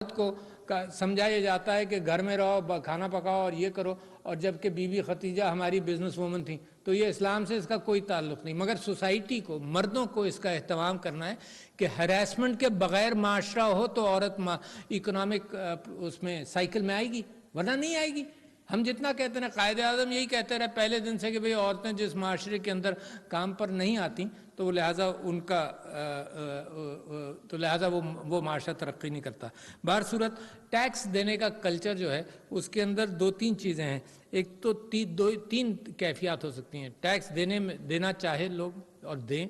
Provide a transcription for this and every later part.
کو سمجھایا جاتا ہے کہ گھر میں رہو، کھانا پکاؤ اور یہ کرو، اور جبکہ بی بی خدیجہ ہماری بزنس وومن تھیں، تو یہ اسلام سے اس کا کوئی تعلق نہیں۔ مگر سوسائٹی کو، مردوں کو اس کا اہتمام کرنا ہے کہ ہراسمنٹ کے بغیر معاشرہ ہو تو عورت اکنامک اس میں سائیکل میں آئے گی، ورنہ نہیں آئے گی۔ ہم جتنا کہتے ہیں، قائد اعظم یہی کہتے رہے پہلے دن سے کہ بھئی عورتیں جس معاشرے کے اندر کام پر نہیں آتی تو وہ لہٰذا ان کا وہ معاشرہ ترقی نہیں کرتا۔ بہر صورت ٹیکس دینے کا کلچر جو ہے اس کے اندر دو تین چیزیں ہیں۔ ایک تو تین کیفیات ہو سکتی ہیں۔ ٹیکس دینا چاہے لوگ اور دیں،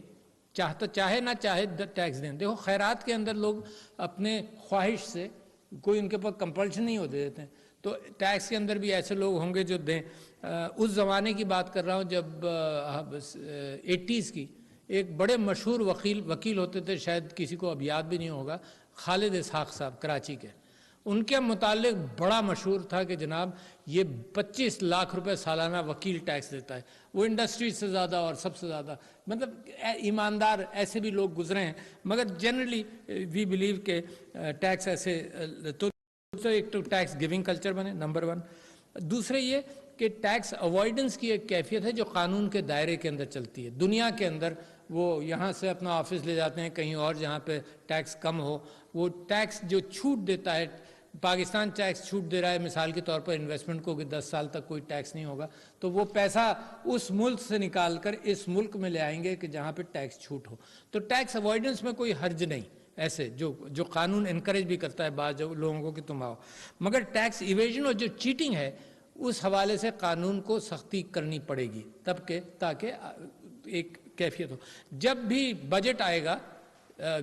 چاہے نہ چاہے ٹیکس دیں۔ دیکھو خیرات کے اندر لوگ اپنے خواہش سے، کوئی ان کے پاس کمپلشن نہیں ہوتے دیتے ہیں، تو ٹیکس کے اندر بھی ایسے لوگ ہوں گے جو دیں۔ اس زمانے کی بات کر رہا ہوں جب 80s کی، ایک بڑے مشہور وکیل ہوتے تھے، شاید کسی کو اب یاد بھی نہیں ہوگا، خالد اسحاق صاحب کراچی کے۔ ان کے متعلق بڑا مشہور تھا کہ جناب یہ 25 لاکھ روپے سالانہ وکیل ٹیکس دیتا ہے، وہ انڈسٹری سے زیادہ اور سب سے زیادہ، مطلب ایماندار ایسے بھی لوگ گزرے ہیں، مگر جنرلی وی بلیو کہ ٹیکس ایسے تو ایک تو ٹیکس گیونگ کلچر بنے، نمبر 1۔ دوسرے یہ کہ ٹیکس اوائیڈنس کی ایک کیفیت ہے جو قانون کے دائرے کے اندر چلتی ہے۔ دنیا کے اندر وہ یہاں سے اپنا آفس لے جاتے ہیں کہیں اور جہاں پہ ٹیکس کم ہو، وہ ٹیکس جو چھوٹ دیتا ہے، پاکستان ٹیکس چھوٹ دے رہا ہے مثال کے طور پر انویسٹمنٹ کو کہ 10 سال تک کوئی ٹیکس نہیں ہوگا، تو وہ پیسہ اس ملک سے نکال کر اس ملک میں لے آئیں گے کہ جہاں پہ ٹیکس چھوٹ ہو۔ تو ٹیکس اوائیڈنس میں کوئی حرج نہیں، ایسے جو قانون انکریج بھی کرتا ہے بعض لوگوں کو کہ تم آؤ، مگر ٹیکس ایویژن اور جو چیٹنگ ہے اس حوالے سے قانون کو سختی کرنی پڑے گی تاکہ ایک کیفیت ہو۔ جب بھی بجٹ آئے گا،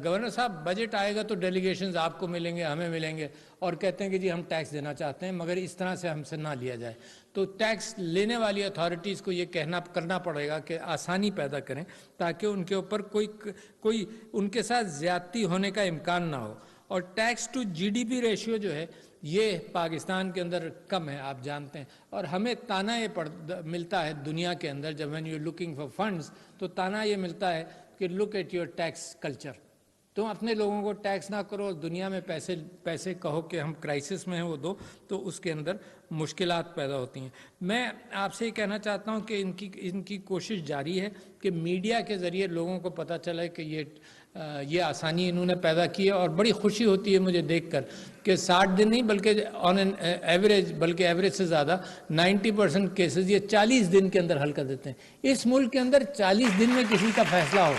گورنر صاحب بجٹ آئے گا تو ڈیلیگیشنز آپ کو ملیں گے، ہمیں ملیں گے، اور کہتے ہیں کہ جی ہم ٹیکس دینا چاہتے ہیں، مگر اس طرح سے ہم سے نہ لیا جائے۔ تو ٹیکس لینے والی اتھارٹیز کو یہ کرنا پڑے گا کہ آسانی پیدا کریں تاکہ ان کے اوپر کوئی ان کے ساتھ زیادتی ہونے کا امکان نہ ہو۔ اور tax to G D P ratio جو ہے یہ پاکستان کے اندر کم ہے، آپ جانتے ہیں، اور ہمیں تانا یہ ملتا ہے دنیا کے اندر جب when you're looking for funds تو تانا یہ ملتا ہے کہ look at your tax culture، تم اپنے لوگوں کو ٹیکس نہ کرو، دنیا میں پیسے کہو کہ ہم کرائسس میں ہیں وہ دو، تو اس کے اندر مشکلات پیدا ہوتی ہیں۔ میں آپ سے یہ کہنا چاہتا ہوں کہ ان کی کوشش جاری ہے کہ میڈیا کے ذریعے لوگوں کو پتہ چلے کہ یہ آسانی انہوں نے پیدا کی ہے، اور بڑی خوشی ہوتی ہے مجھے دیکھ کر کہ 60 دن نہیں بلکہ آن این ایوریج، بلکہ ایوریج سے زیادہ 90% کیسز یہ 40 دن کے اندر حل کر دیتے ہیں۔ اس ملک کے اندر 40 دن میں کسی کا فیصلہ ہو،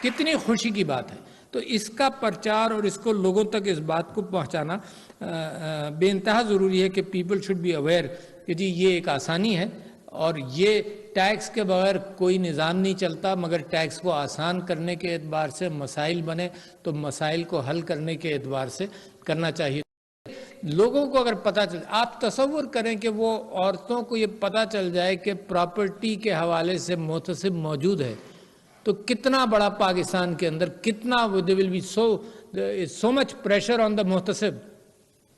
کتنی خوشی کی بات ہے۔ تو اس کا پرچار اور اس کو لوگوں تک اس بات کو پہنچانا بے انتہا ضروری ہے کہ پیپل شوڈ بی اویئر کہ جی یہ ایک آسانی ہے، اور یہ ٹیکس کے بغیر کوئی نظام نہیں چلتا، مگر ٹیکس کو آسان کرنے کے اعتبار سے مسائل بنے تو مسائل کو حل کرنے کے اعتبار سے کرنا چاہیے۔ لوگوں کو اگر پتہ چل، آپ تصور کریں کہ وہ عورتوں کو یہ پتہ چل جائے کہ پراپرٹی کے حوالے سے محتسب موجود ہے، تو کتنا بڑا پاکستان کے اندر کتنا there will be so much pressure on the محتسب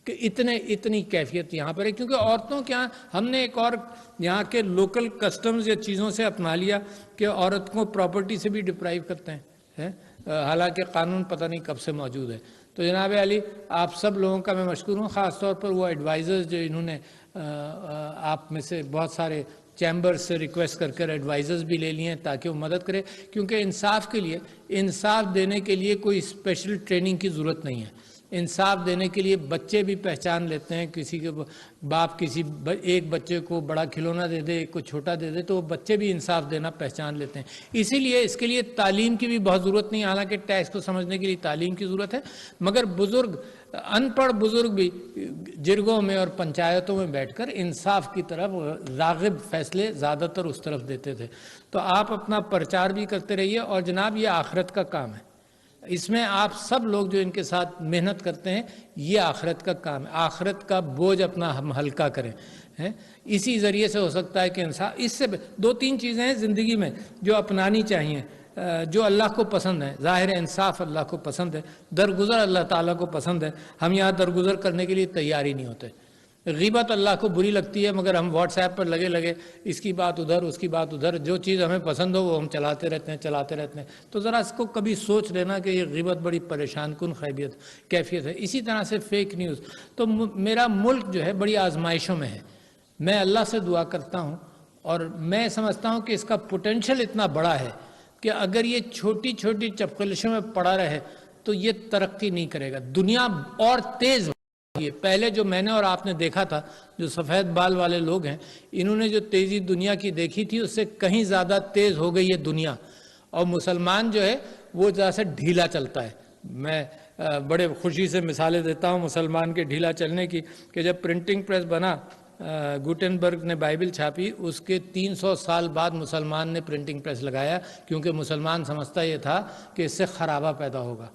کہ اتنی کیفیت یہاں پر ہے، کیونکہ عورتوں کے یہاں ہم نے ایک اور یہاں کے لوکل کسٹمز یا چیزوں سے اپنا لیا کہ عورت کو پراپرٹی سے بھی ڈپرائیو کرتے ہیں، حالانکہ قانون پتہ نہیں کب سے موجود ہے۔ تو جناب علی آپ سب لوگوں کا میں مشکور ہوں، خاص طور پر وہ ایڈوائزرز جو انہوں نے آپ میں سے بہت سارے چیمبر سے ریکویسٹ کر ایڈوائزرز بھی لے لیے ہیں تاکہ وہ مدد کرے، کیونکہ انصاف کے لیے، انصاف دینے کے لیے کوئی اسپیشل ٹریننگ کی ضرورت نہیں ہے۔ انصاف دینے کے لیے بچے بھی پہچان لیتے ہیں، کسی کے باپ ایک بچے کو بڑا کھلونا دے دے، ایک کو چھوٹا دے دے، تو وہ بچے بھی انصاف دینا پہچان لیتے ہیں۔ اسی لیے اس کے لیے تعلیم کی بھی بہت ضرورت نہیں، حالانکہ ٹیکس کو سمجھنے کے لیے تعلیم کی ضرورت ہے، مگر ان پڑھ بزرگ بھی جرگوں میں اور پنچایتوں میں بیٹھ کر انصاف کی طرف راغب فیصلے زیادہ تر اس طرف دیتے تھے۔ تو آپ اپنا پرچار بھی کرتے رہیے، اور جناب یہ آخرت کا کام ہے، اس میں آپ سب لوگ جو ان کے ساتھ محنت کرتے ہیں یہ آخرت کا کام ہے، آخرت کا بوجھ اپنا ہم ہلکا کریں۔ اسی ذریعے سے ہو سکتا ہے کہ انصاف، اس سے 2-3 چیزیں ہیں زندگی میں جو اپنانی چاہیے، جو اللہ کو پسند ہے۔ ظاہر انصاف اللہ کو پسند ہے، درگزر اللہ تعالیٰ کو پسند ہے، ہم یہاں درگزر کرنے کے لیے تیار ہی نہیں ہوتے۔ غیبت اللہ کو بری لگتی ہے، مگر ہم واٹس ایپ پر لگے اس کی بات ادھر اس کی بات ادھر، جو چیز ہمیں پسند ہو وہ ہم چلاتے رہتے ہیں. تو ذرا اس کو کبھی سوچ لینا کہ یہ غیبت بڑی پریشان کن کیفیت ہے. اسی طرح سے فیک نیوز. تو میرا ملک جو ہے بڑی آزمائشوں میں ہے. میں اللہ سے دعا کرتا ہوں اور میں سمجھتا ہوں کہ اس کا پوٹینشل اتنا بڑا ہے کہ اگر یہ چھوٹی چھوٹی چپقلشوں میں پڑا رہے تو یہ ترقی نہیں کرے گا. دنیا اور تیز ہوگی. پہلے جو میں نے اور آپ نے دیکھا تھا، جو سفید بال والے لوگ ہیں، انہوں نے جو تیزی دنیا کی دیکھی تھی اس سے کہیں زیادہ تیز ہو گئی ہے دنیا. اور مسلمان جو ہے وہ ذرا سے ڈھیلا چلتا ہے. میں بڑے خوشی سے مثالیں دیتا ہوں مسلمان کے ڈھیلا چلنے کی، کہ جب پرنٹنگ پریس بنا، گوٹنبرگ نے بائبل چھاپی، اس کے 300 سال بعد مسلمان نے پرنٹنگ پریس لگایا، کیونکہ مسلمان سمجھتا یہ تھا کہ اس سے خرابہ پیدا ہوگا.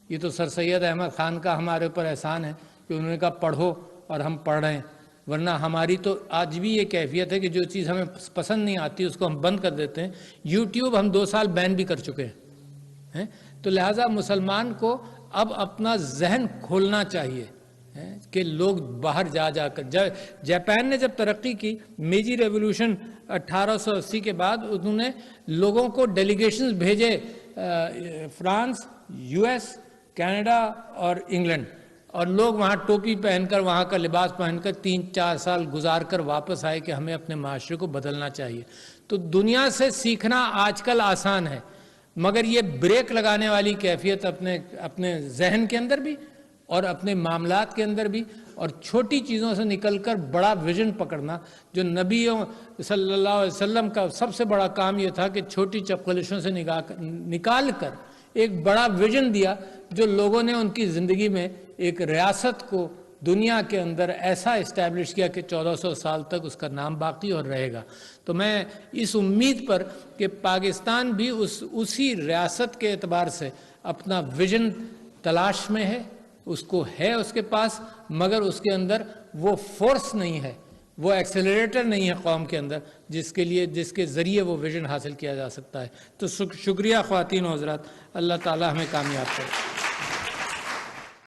یہ تو سر سید احمد خان کا ہمارے اوپر احسان ہے کہ انہوں نے کہا پڑھو اور ہم پڑھ رہے ہیں. ورنہ ہماری تو آج بھی یہ کیفیت ہے کہ جو چیز ہمیں پسند نہیں آتی اس کو ہم بند کر دیتے ہیں. یوٹیوب ہم 2 سال بین بھی کر چکے ہیں. تو لہٰذا مسلمان کو اب اپنا ذہن کھولنا چاہیے کہ لوگ باہر جا کر. جاپان نے جب ترقی کی، میجی ریولوشن 1880 کے بعد، انہوں نے لوگوں کو ڈیلیگیشنز بھیجے فرانس، یو ایس، کینیڈا اور انگلینڈ، اور لوگ وہاں ٹوپی پہن کر، وہاں کا لباس پہن کر 3-4 سال گزار کر واپس آئے کہ ہمیں اپنے معاشرے کو بدلنا چاہیے. تو دنیا سے سیکھنا آج کل آسان ہے، مگر یہ بریک لگانے والی کیفیت اپنے ذہن کے اندر بھی اور اپنے معاملات کے اندر بھی، اور چھوٹی چیزوں سے نکل کر بڑا ویژن پکڑنا. جو نبیوں صلی اللہ علیہ وسلم کا سب سے بڑا کام یہ تھا کہ چھوٹی چپقلشوں سے نکال کر ایک بڑا ویژن دیا، جو لوگوں نے ان کی زندگی میں ایک ریاست کو دنیا کے اندر ایسا اسٹیبلش کیا کہ 1400 سال تک اس کا نام باقی اور رہے گا. تو میں اس امید پر کہ پاکستان بھی اسی ریاست کے اعتبار سے اپنا ویژن تلاش میں ہے، اس کو ہے اس کے پاس، مگر اس کے اندر وہ فورس نہیں ہے، وہ ایکسیلریٹر نہیں ہے قوم کے اندر جس کے ذریعے وہ ویژن حاصل کیا جا سکتا ہے. تو شکریہ خواتین و حضرات. اللہ تعالی ہمیں کامیاب کرے.